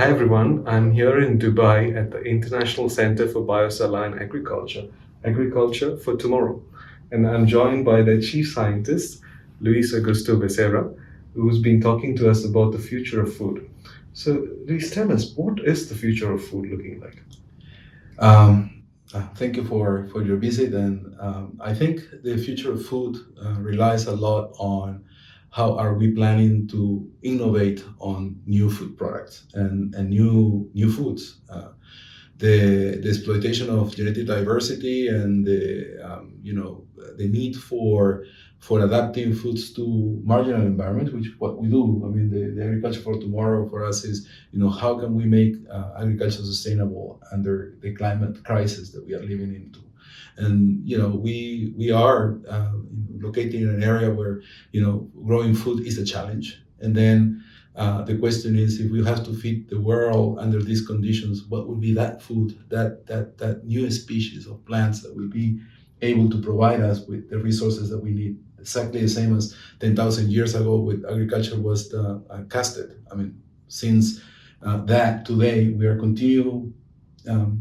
Hi everyone, I'm here in Dubai at the International Center for Biosaline Agriculture, Agriculture for Tomorrow. And I'm joined by the chief scientist, Luis Augusto Becerra, who's been talking to us about the future of food. So, Luis, tell us, what is the future of food looking like? Thank you for your visit, and I think the future of food relies a lot on how are we planning to innovate on new food products and new foods. The exploitation of genetic diversity and the need for adapting foods to marginal environments, which what we do. I mean, the agriculture for tomorrow for us is how can we make agriculture sustainable under the climate crisis that we are living into. And we are located in an area where growing food is a challenge, and then the question is, if we have to feed the world under these conditions, what would be that food, that new species of plants that will be able to provide us with the resources that we need? Exactly the same as 10,000 years ago with agriculture was casted. I mean, since that today we are continue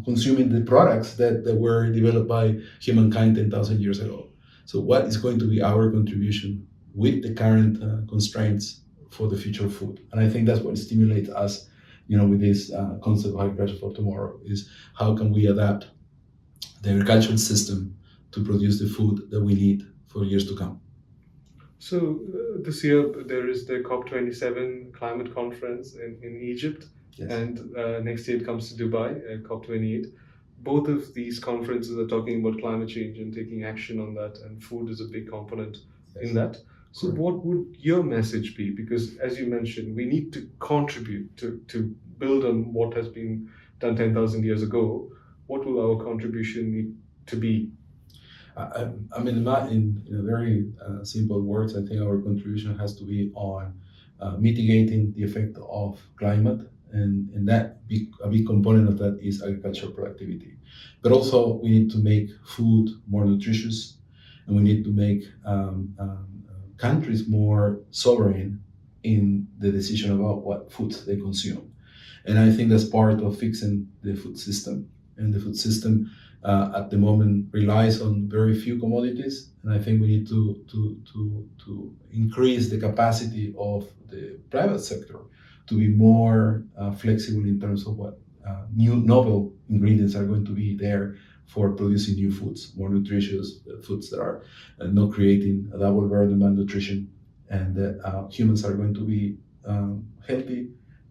consuming the products that were developed by humankind 10,000 years ago. So what is going to be our contribution with the current constraints for the future of food? And I think that's what stimulates us, with this concept of agriculture for tomorrow, is how can we adapt the agricultural system to produce the food that we need for years to come. So, this year there is the COP27 climate conference in Egypt, Yes. and next year it comes to Dubai, COP28. Both of these conferences are talking about climate change and taking action on that, and food is a big component in Yes. that. So, Correct. what would your message be? Because, as you mentioned, we need to contribute to build on what has been done 10,000 years ago. What will our contribution need to be? I mean, in a very simple words, I think our contribution has to be on mitigating the effect of climate, and a big component of that is agricultural productivity. But also, we need to make food more nutritious, and we need to make countries more sovereign in the decision about what foods they consume. And I think that's part of fixing the food system. And the food system at the moment relies on very few commodities, and I think we need to increase the capacity of the private sector to be more flexible in terms of what new novel ingredients are going to be there for producing new foods, more nutritious foods that are not creating a double burden of malnutrition, and that humans are going to be healthy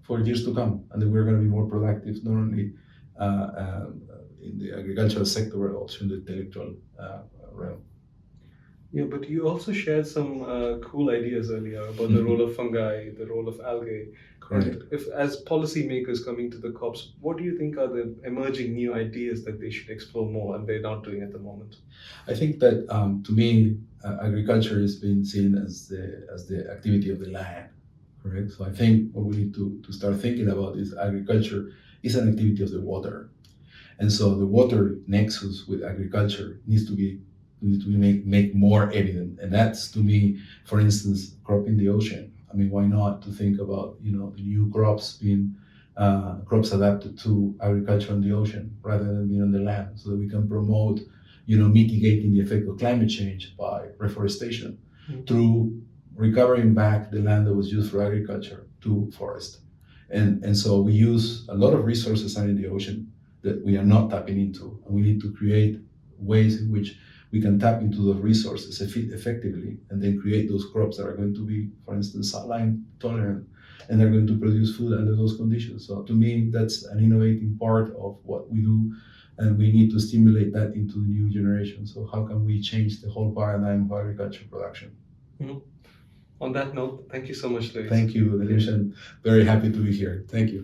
for years to come, and that we're going to be more productive, not only uh, uh, in the agricultural sector, but also in the intellectual realm. Yeah, but you also shared some cool ideas earlier about the role of fungi, the role of algae. Correct. And if, as policymakers coming to the COPs, what do you think are the emerging new ideas that they should explore more and they're not doing at the moment? I think that to me, agriculture is being seen as the activity of the land. Correct. So I think what we need to start thinking about is agriculture is an activity of the water. And so the water nexus with agriculture needs to be make more evident. And that's, to me, for instance, crop in the ocean. I mean, why not to think about the new crops being crops adapted to agriculture on the ocean rather than being on the land, so that we can promote mitigating the effect of climate change by reforestation through recovering back the land that was used for agriculture to forest. And so we use a lot of resources out in the ocean that we are not tapping into, and we need to create ways in which we can tap into those resources effectively, and then create those crops that are going to be, for instance, saline tolerant, and they're going to produce food under those conditions. So to me, that's an innovating part of what we do, and we need to stimulate that into the new generation. So how can we change the whole paradigm of agriculture production? Mhm. On that note, thank you so much, Luis. Thank you, Delish, and very happy to be here. Thank you.